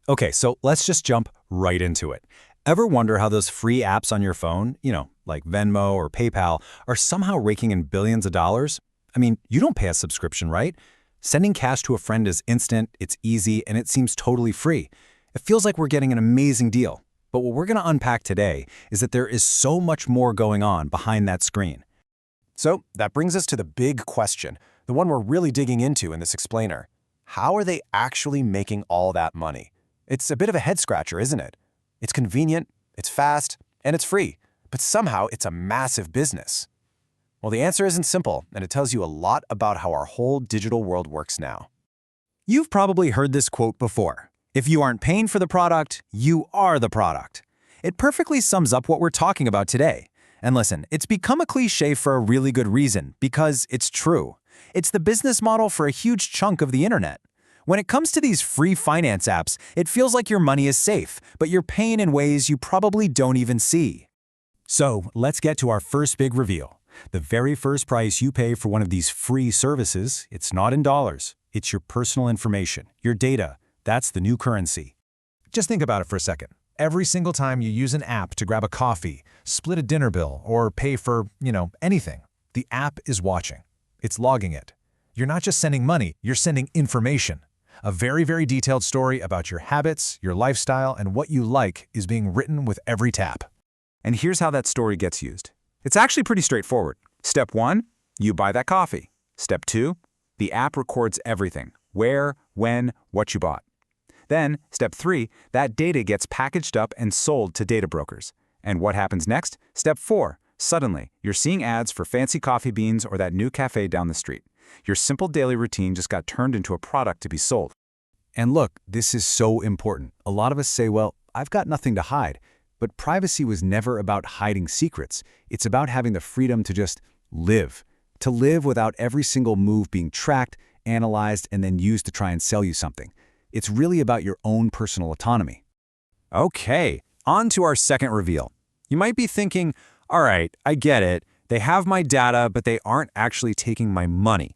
Okay, so let's just jump right into it. Ever wonder how those free apps on your phone, like Venmo or PayPal, are somehow raking in billions of dollars? I mean, you don't pay a subscription, right? Sending cash to a friend is instant, it's easy, and it seems totally free. It feels like we're getting an amazing deal. But what we're going to unpack today is that there is so much more going on behind that screen. So that brings us to the big question, the one we're really digging into in this explainer. How are they actually making all that money? It's a bit of a head-scratcher, isn't it? It's convenient, it's fast, and it's free, but somehow it's a massive business. Well, the answer isn't simple, and it tells you a lot about how our whole digital world works now. You've probably heard this quote before. If you aren't paying for the product, you are the product. It perfectly sums up what we're talking about today. And listen, it's become a cliche for a really good reason, because it's true. It's the business model for a huge chunk of the internet. When it comes to these free finance apps, it feels like your money is safe, but you're paying in ways you probably don't even see. So let's get to our first big reveal. The very first price you pay for one of these free services, it's not in dollars. It's your personal information, your data. That's the new currency. Just think about it for a second. Every single time you use an app to grab a coffee, split a dinner bill, or pay for, anything, the app is watching. It's logging it. You're not just sending money, you're sending information. A very, very detailed story about your habits, your lifestyle, and what you like is being written with every tap. And here's how that story gets used. It's actually pretty straightforward. Step 1, you buy that coffee. Step 2, the app records everything, where, when, what you bought. Then, step 3, that data gets packaged up and sold to data brokers. And what happens next? Step 4, suddenly, you're seeing ads for fancy coffee beans or that new cafe down the street. Your simple daily routine just got turned into a product to be sold. And look, this is so important. A lot of us say, well, I've got nothing to hide. But privacy was never about hiding secrets. It's about having the freedom to just live. To live without every single move being tracked, analyzed, and then used to try and sell you something. It's really about your own personal autonomy. Okay, on to our second reveal. You might be thinking, all right, I get it. They have my data, but they aren't actually taking my money.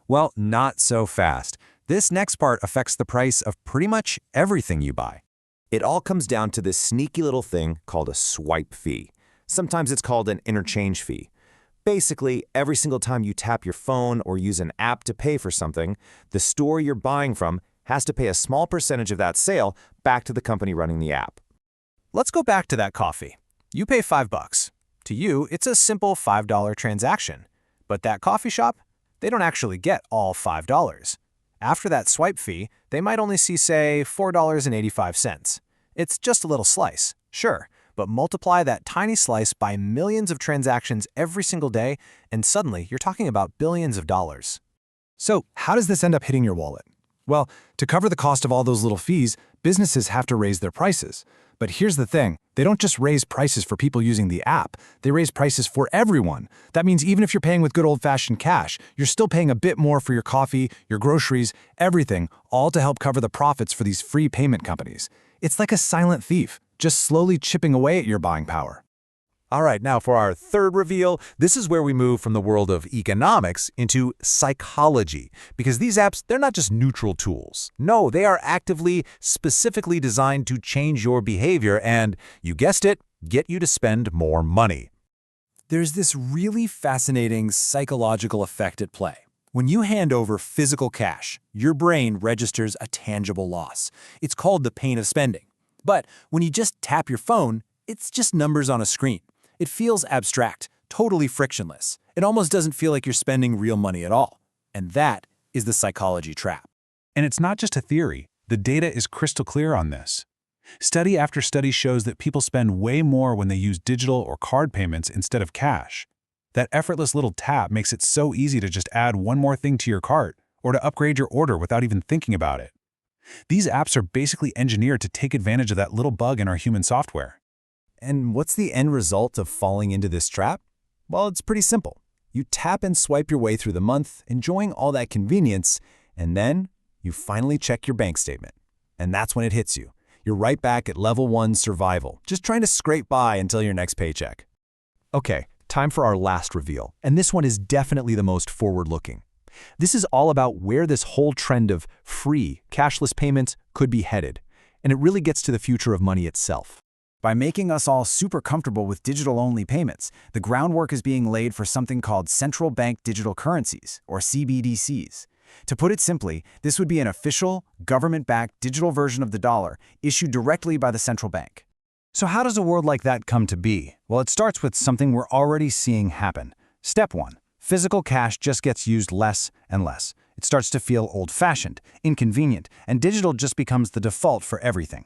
Well, not so fast. This next part affects the price of pretty much everything you buy. It all comes down to this sneaky little thing called a swipe fee. Sometimes it's called an interchange fee. Basically, every single time you tap your phone or use an app to pay for something, the store you're buying from has to pay a small percentage of that sale back to the company running the app. Let's go back to that coffee. You pay $5. To you, it's a simple $5 transaction. But that coffee shop, they don't actually get all $5. After that swipe fee, they might only see, say, $4.85. It's just a little slice, sure, but multiply that tiny slice by millions of transactions every single day, and suddenly you're talking about billions of dollars. So how does this end up hitting your wallet? Well, to cover the cost of all those little fees, businesses have to raise their prices. But here's the thing, they don't just raise prices for people using the app, they raise prices for everyone. That means even if you're paying with good old-fashioned cash, you're still paying a bit more for your coffee, your groceries, everything, all to help cover the profits for these free payment companies. It's like a silent thief, just slowly chipping away at your buying power. All right, now for our third reveal, this is where we move from the world of economics into psychology, because these apps, they're not just neutral tools. No, they are actively, specifically designed to change your behavior and, you guessed it, get you to spend more money. There's this really fascinating psychological effect at play. When you hand over physical cash, your brain registers a tangible loss. It's called the pain of spending. But when you just tap your phone, it's just numbers on a screen. It feels abstract, totally frictionless. It almost doesn't feel like you're spending real money at all. And that is the psychology trap. And it's not just a theory. The data is crystal clear on this. Study after study shows that people spend way more when they use digital or card payments instead of cash. That effortless little tap makes it so easy to just add one more thing to your cart or to upgrade your order without even thinking about it. These apps are basically engineered to take advantage of that little bug in our human software. And what's the end result of falling into this trap? Well, it's pretty simple. You tap and swipe your way through the month, enjoying all that convenience, and then you finally check your bank statement. And that's when it hits you. You're right back at level 1 survival, just trying to scrape by until your next paycheck. Okay, time for our last reveal, and this one is definitely the most forward-looking. This is all about where this whole trend of free, cashless payments could be headed. And it really gets to the future of money itself. By making us all super comfortable with digital-only payments, the groundwork is being laid for something called central bank digital currencies, or CBDCs. To put it simply, this would be an official, government-backed digital version of the dollar issued directly by the central bank. So how does a world like that come to be? Well, it starts with something we're already seeing happen. Step 1. Physical cash just gets used less and less. It starts to feel old-fashioned, inconvenient, and digital just becomes the default for everything.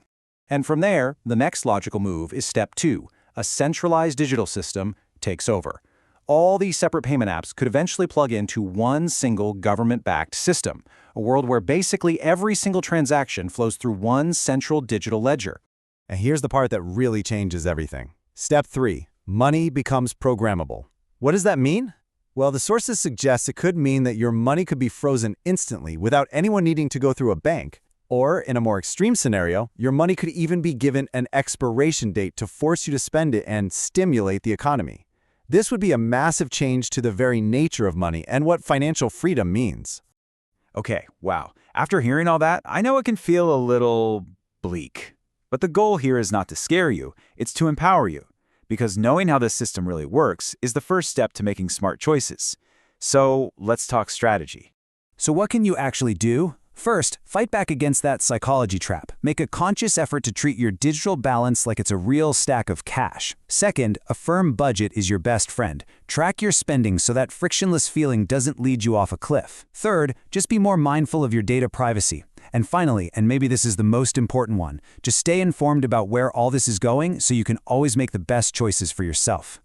And from there, the next logical move is step 2. A centralized digital system takes over. All these separate payment apps could eventually plug into one single government-backed system, a world where basically every single transaction flows through one central digital ledger. And here's the part that really changes everything. Step 3. Money becomes programmable. What does that mean? Well, the sources suggest it could mean that your money could be frozen instantly without anyone needing to go through a bank. Or, in a more extreme scenario, your money could even be given an expiration date to force you to spend it and stimulate the economy. This would be a massive change to the very nature of money and what financial freedom means. Okay, wow. After hearing all that, I know it can feel a little bleak. But the goal here is not to scare you, it's to empower you. Because knowing how this system really works is the first step to making smart choices. So let's talk strategy. So what can you actually do? First, fight back against that psychology trap. Make a conscious effort to treat your digital balance like it's a real stack of cash. Second, a firm budget is your best friend. Track your spending so that frictionless feeling doesn't lead you off a cliff. Third, just be more mindful of your data privacy. And finally, and maybe this is the most important one, just stay informed about where all this is going so you can always make the best choices for yourself.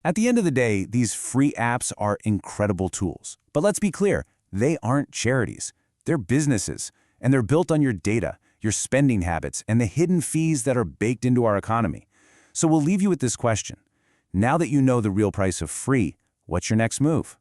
At the end of the day, these free apps are incredible tools. But let's be clear, they aren't charities. They're businesses, and they're built on your data, your spending habits, and the hidden fees that are baked into our economy. So we'll leave you with this question. Now that you know the real price of free, what's your next move?